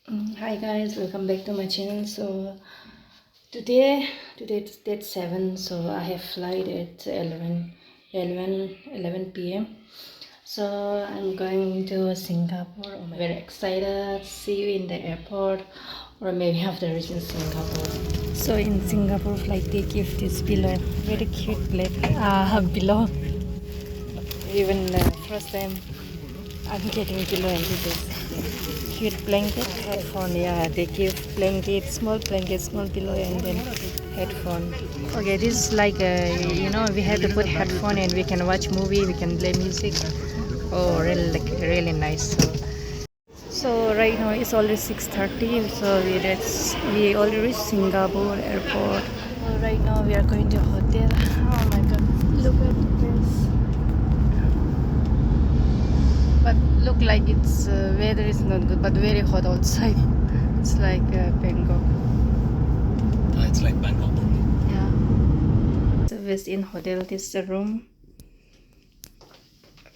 Hi guys, welcome back to my channel. So today it's date 7, so I have flight at 11 p.m. So I'm going to Singapore. I'm very excited. See you in the airport or maybe after reaching Singapore. So in Singapore flight they give this pillow, very cute pillow. Even first time I'm getting pillow and this cute blanket, headphone. Yeah, they give small blanket, small pillow, and then headphone. Okay, this is like we have to put headphone and we can watch movie, we can play music. Oh, really, like, really nice. So right now it's already 6:30. So we already reached Singapore airport. So right now we are going to hotel. Oh my God, look at this. But look like it's weather is not good, but very hot outside. It's like Bangkok. It's like Bangkok. Yeah. The West Inn Hotel. This is the room.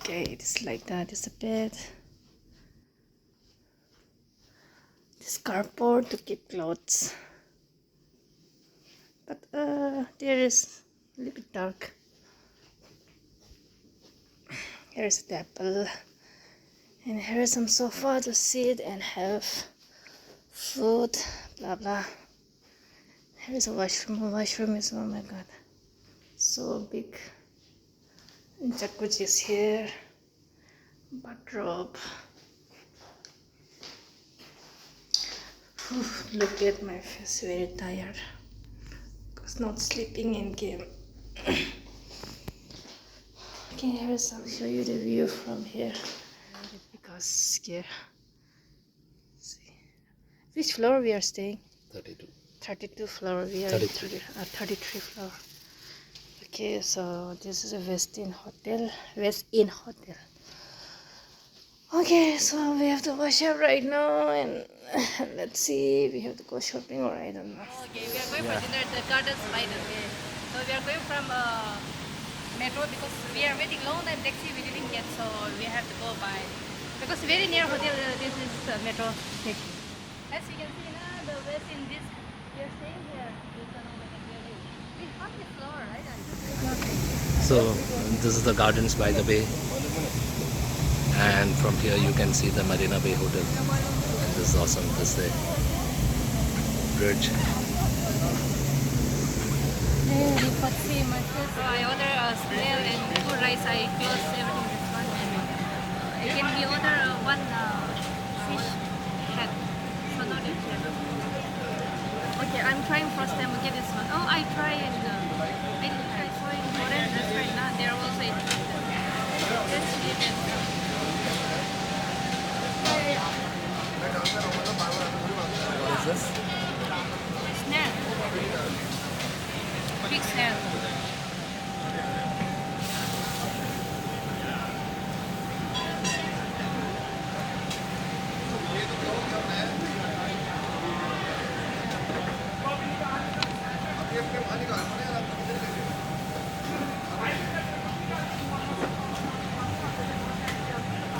Okay, it's like that. It's a bed. This cardboard to keep clothes. But there is a little bit dark. Here's a table. And here is some sofa to sit and have food. Blah blah. Here's a washroom. A washroom is, oh my God, so big. And jacuzzi is here. Bathrobe. Look at my face, very tired because not sleeping in game. Okay, here's I'll show you the view from here because scared. See which floor we are staying. 32. 32 floor. We are 33. 33 floor. Okay, so this is a West Inn Hotel. West Inn Hotel. Okay, so we have to wash up right now and let's see, we have to go shopping or I don't know. Okay, we are going for dinner at the gardens by the way. So we are going from metro because we are waiting long time taxi we didn't get, so we have to go by because very near hotel. This is metro station. As you can see now, the West in this we are staying here. We found the floor, right? So this is the gardens by the bay, and from here you can see the Marina Bay Hotel. And this is awesome. This is the bridge. So I order a snail and two rice. I close everything this one. And again we order one fish head. So no need head. Okay, I'm trying first time. Okay, this one. Oh, I try in I saw in Korean restaurant. Now they're also in. Let's leave it. What is this? Snail. Big snail.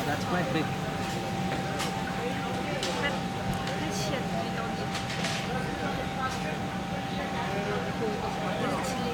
That's quite big. But this shit we don't need. This is chili.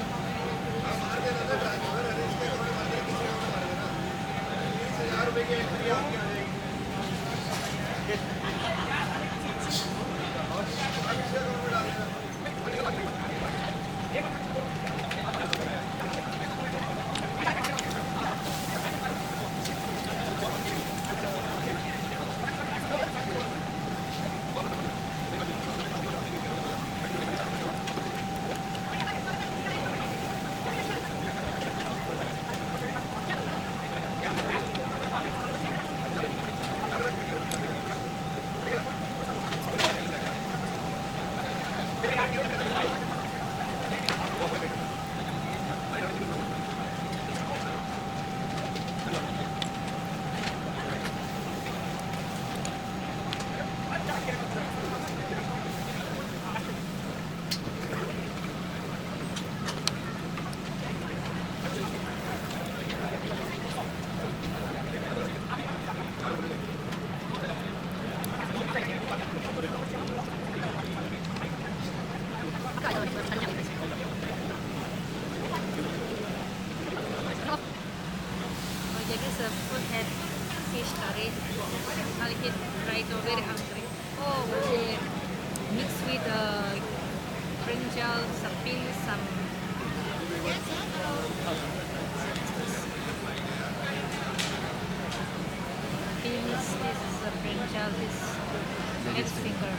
Oh, we mix with brinjal, some beans, some beans. This is a brinjal. This egg finger.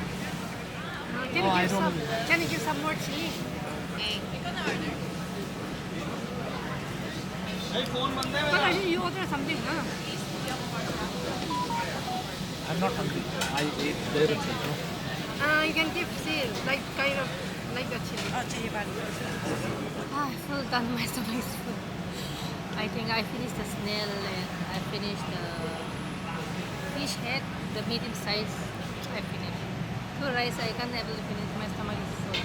Can you give some more chili? But I think you order something, huh? I'm not hungry. I ate there itself. No? You can give like kind of like the chili. I feel done my stomach is full. I think I finished the snail and I finished the fish head, the medium size. I finished. Two rice I can't able to finish. My stomach is full.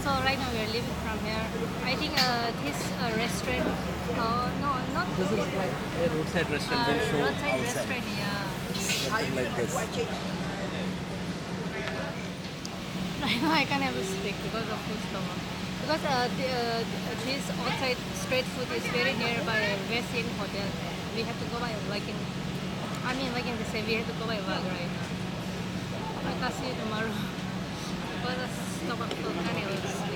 So right now we are leaving from here. I think this restaurant. No, not This is like a roadside restaurant. They show roadside outside. restaurant. Yeah. Something like this. Right now I can't able to speak because of full stomach. Because this outside street food is very nearby West End Hotel. We have to go by like in the same. We have to go by walk right now. I can see you tomorrow. But the stomach full. Can't able to speak.